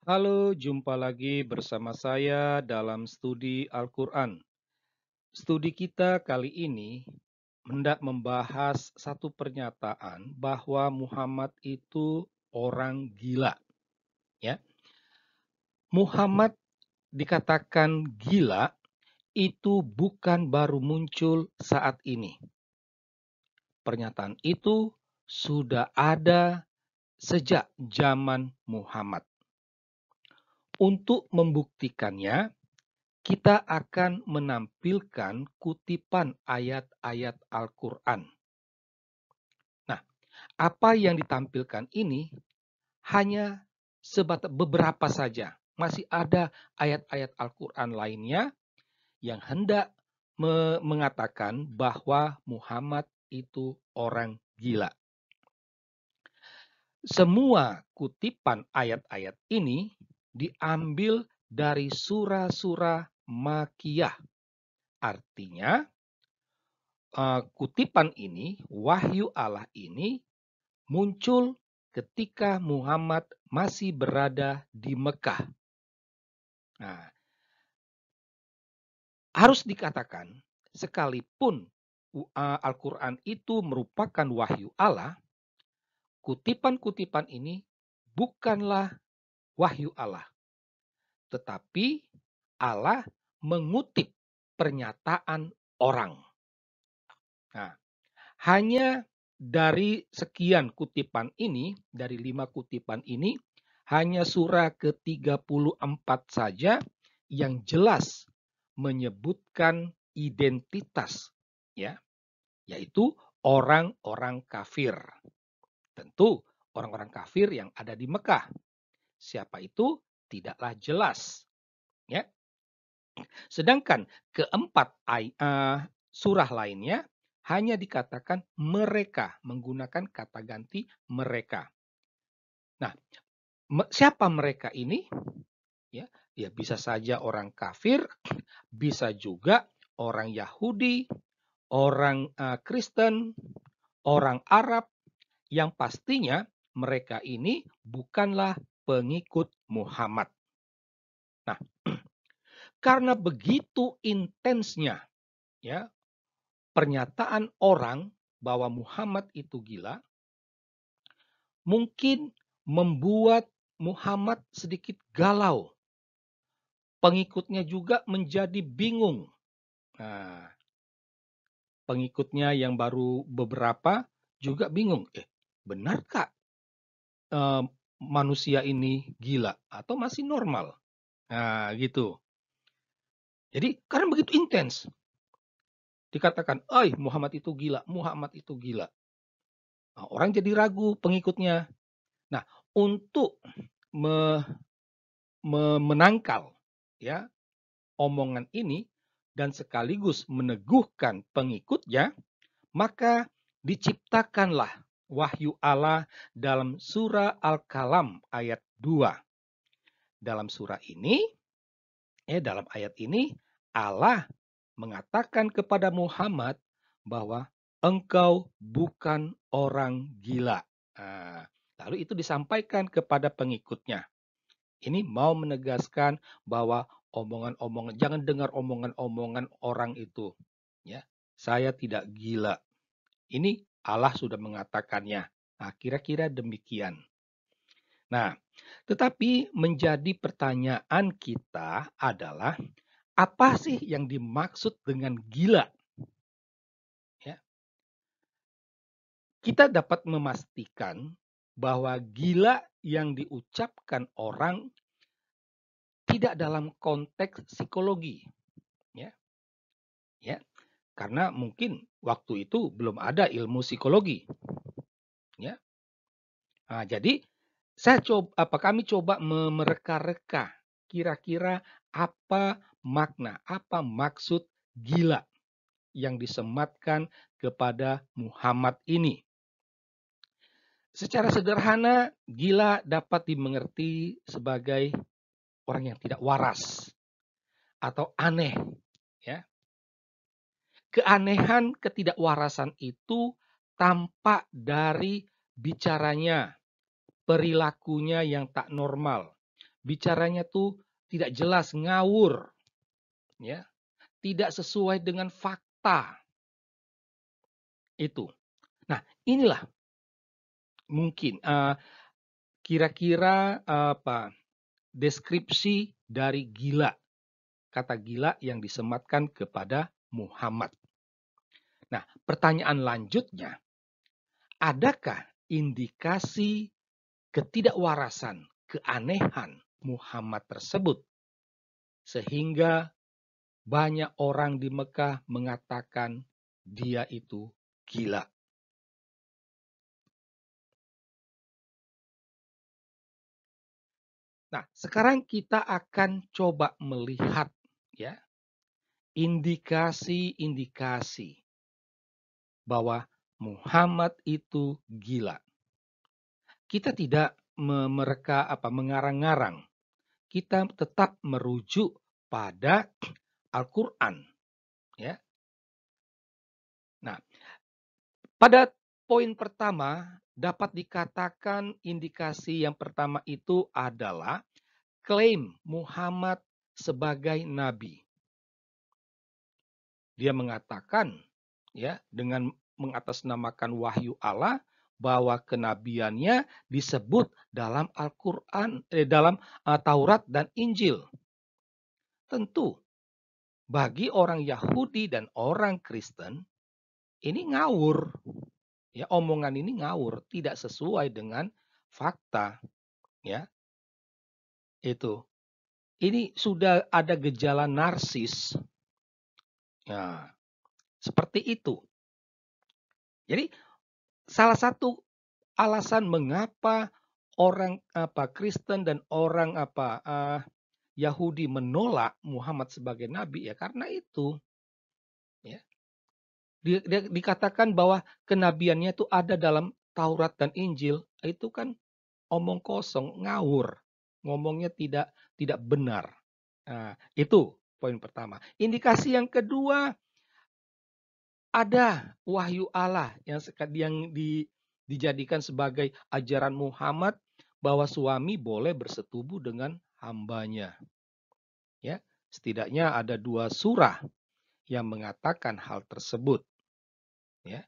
Halo, jumpa lagi bersama saya dalam studi Al-Quran. Studi kita kali ini hendak membahas satu pernyataan bahwa Muhammad itu orang gila. Ya, Muhammad dikatakan gila itu bukan baru muncul saat ini. Pernyataan itu sudah ada sejak zaman Muhammad. Untuk membuktikannya, kita akan menampilkan kutipan ayat-ayat Al-Quran. Nah, apa yang ditampilkan ini hanya sebatas beberapa saja. Masih ada ayat-ayat Al-Quran lainnya yang hendak mengatakan bahwa Muhammad itu orang gila. Semua kutipan ayat-ayat ini diambil dari surah-surah Makiyah. Artinya, kutipan ini, wahyu Allah ini muncul ketika Muhammad masih berada di Mekah. Nah, harus dikatakan, sekalipun Al-Quran itu merupakan wahyu Allah, kutipan-kutipan ini bukanlah wahyu Allah, tetapi Allah mengutip pernyataan orang. Nah, hanya dari sekian kutipan ini, dari 5 kutipan ini, hanya surah ke-34 saja yang jelas menyebutkan identitas, ya, yaitu orang-orang kafir. Tentu orang-orang kafir yang ada di Mekah. Siapa itu tidaklah jelas, ya. Sedangkan keempat surah lainnya hanya dikatakan mereka, menggunakan kata ganti mereka. Nah, siapa mereka ini? Ya, ya bisa saja orang kafir, bisa juga orang Yahudi, orang Kristen, orang Arab, yang pastinya mereka ini bukanlah pengikut Muhammad. Nah, karena begitu intensnya, ya, pernyataan orang bahwa Muhammad itu gila, mungkin membuat Muhammad sedikit galau. Pengikutnya juga menjadi bingung. Nah, pengikutnya yang baru beberapa juga bingung. Benarkah manusia ini gila atau masih normal? Nah, gitu. Jadi karena begitu intens, dikatakan, Muhammad itu gila, Muhammad itu gila. Nah, orang jadi ragu pengikutnya. Nah, untuk menangkal, ya, omongan ini dan sekaligus meneguhkan pengikutnya, maka diciptakanlah wahyu Allah dalam surah Al-Kalam ayat 2. Dalam surah ini, dalam ayat ini Allah mengatakan kepada Muhammad bahwa engkau bukan orang gila. Nah, lalu itu disampaikan kepada pengikutnya. Ini mau menegaskan bahwa omongan-omongan, jangan dengar omongan-omongan orang itu. Ya, saya tidak gila. Ini Allah sudah mengatakannya. Nah, kira-kira demikian. Nah, tetapi menjadi pertanyaan kita adalah apa sih yang dimaksud dengan gila? Ya, kita dapat memastikan bahwa gila yang diucapkan orang tidak dalam konteks psikologi, ya, ya, karena mungkin waktu itu belum ada ilmu psikologi, ya. Nah, jadi kami coba mereka-reka kira-kira apa makna, apa maksud gila yang disematkan kepada Muhammad ini. Secara sederhana, gila dapat dimengerti sebagai orang yang tidak waras atau aneh, ya. Keanehan, ketidakwarasan itu tampak dari bicaranya, perilakunya yang tak normal, bicaranya tuh tidak jelas, ngawur, ya, tidak sesuai dengan fakta itu. Nah, inilah mungkin kira-kira apa deskripsi dari gila, kata gila yang disematkan kepada Muhammad. Nah, pertanyaan lanjutnya, adakah indikasi ketidakwarasan, keanehan Muhammad tersebut sehingga banyak orang di Mekah mengatakan dia itu gila? Nah, sekarang kita akan coba melihat ya indikasi-indikasi bahwa Muhammad itu gila. Kita tidak mengarang-ngarang. Kita tetap merujuk pada Al-Qur'an, ya. Nah, pada poin pertama dapat dikatakan indikasi yang pertama itu adalah klaim Muhammad sebagai nabi. Dia mengatakan ya dengan mengatasnamakan wahyu Allah bahwa kenabiannya disebut dalam Al-Qur'an dalam Taurat dan Injil. Tentu bagi orang Yahudi dan orang Kristen ini ngawur. Ya, omongan ini ngawur, tidak sesuai dengan fakta, ya. Itu. Ini sudah ada gejala narsis. Ya, seperti itu. Jadi salah satu alasan mengapa orang Kristen dan orang Yahudi menolak Muhammad sebagai nabi ya karena itu. Ya. Dikatakan bahwa kenabiannya itu ada dalam Taurat dan Injil. Itu kan omong kosong, ngawur. Ngomongnya tidak benar. Nah, itu poin pertama. Indikasi yang kedua, ada wahyu Allah yang dijadikan sebagai ajaran Muhammad bahwa suami boleh bersetubuh dengan hambanya. Ya, setidaknya ada 2 surah yang mengatakan hal tersebut. Ya,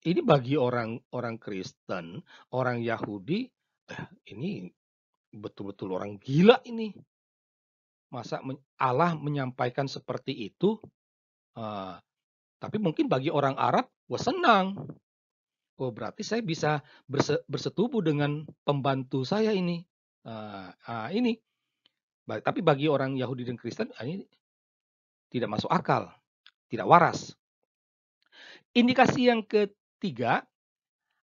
ini bagi orang Kristen, orang Yahudi, ini betul-betul orang gila ini. Masa Allah menyampaikan seperti itu? Tapi mungkin bagi orang Arab, wah senang. Oh berarti saya bisa bersetubuh dengan pembantu saya ini. Ini. Tapi bagi orang Yahudi dan Kristen, ini tidak masuk akal, tidak waras. Indikasi yang ketiga,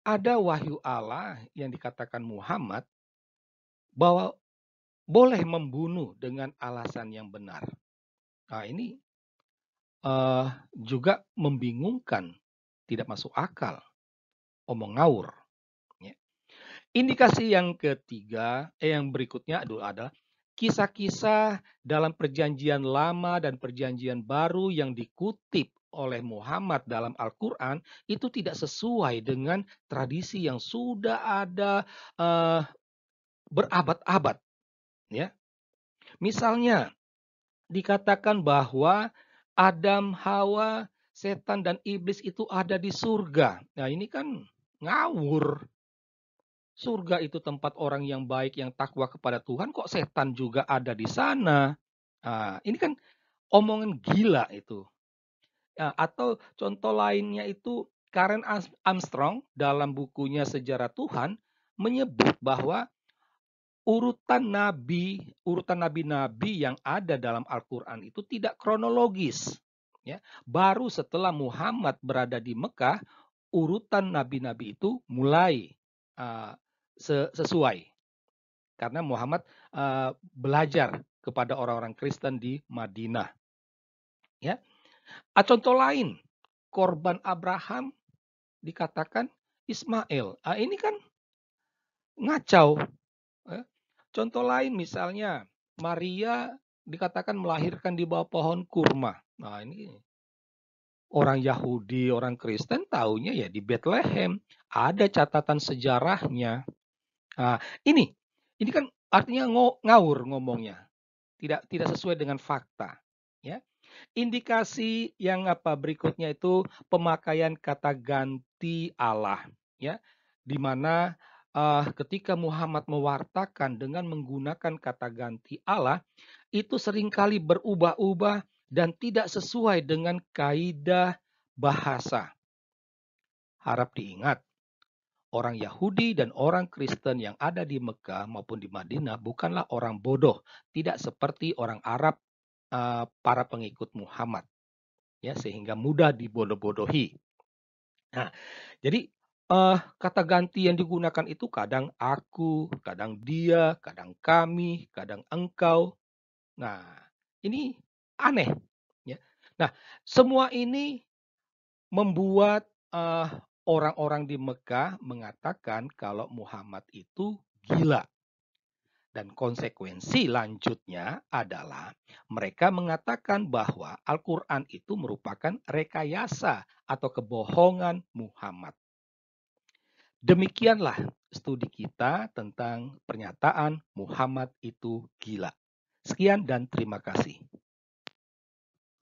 ada wahyu Allah yang dikatakan Muhammad bahwa boleh membunuh dengan alasan yang benar. Nah, ini juga membingungkan, tidak masuk akal, omong ngawur. Ya. Indikasi yang ketiga, yang berikutnya adalah kisah-kisah dalam perjanjian lama dan perjanjian baru yang dikutip oleh Muhammad dalam Al-Quran itu tidak sesuai dengan tradisi yang sudah ada berabad-abad. Ya. Misalnya, dikatakan bahwa Adam, Hawa, setan dan iblis itu ada di surga. Nah, ini kan ngawur. Surga itu tempat orang yang baik yang takwa kepada Tuhan, kok setan juga ada di sana? Nah, ini kan omongan gila itu. Nah, atau contoh lainnya itu Karen Armstrong dalam bukunya Sejarah Tuhan menyebut bahwa urutan nabi-nabi yang ada dalam Al-Quran itu tidak kronologis. Ya. Baru setelah Muhammad berada di Mekah, urutan nabi-nabi itu mulai sesuai. Karena Muhammad belajar kepada orang-orang Kristen di Madinah. Ya. Contoh lain, korban Abraham dikatakan Ismail. Ini kan ngacau. Contoh lain misalnya Maria dikatakan melahirkan di bawah pohon kurma. Nah ini orang Yahudi, orang Kristen taunya ya di Bethlehem. Ada catatan sejarahnya. Nah, ini kan artinya ngawur ngomongnya, tidak sesuai dengan fakta, ya. Indikasi yang berikutnya itu pemakaian kata ganti Allah, ya. Di mana ketika Muhammad mewartakan dengan menggunakan kata ganti Allah, itu seringkali berubah-ubah dan tidak sesuai dengan kaidah bahasa. Harap diingat, orang Yahudi dan orang Kristen yang ada di Mekah maupun di Madinah bukanlah orang bodoh, tidak seperti orang Arab, para pengikut Muhammad, ya, sehingga mudah dibodoh-bodohi. Nah, jadi kata ganti yang digunakan itu kadang aku, kadang dia, kadang kami, kadang engkau. Nah, ini aneh, ya. Nah, semua ini membuat orang-orang di Mekah mengatakan kalau Muhammad itu gila. Dan konsekuensi lanjutnya adalah mereka mengatakan bahwa Al-Quran itu merupakan rekayasa atau kebohongan Muhammad. Demikianlah studi kita tentang pernyataan Muhammad itu gila. Sekian dan terima kasih.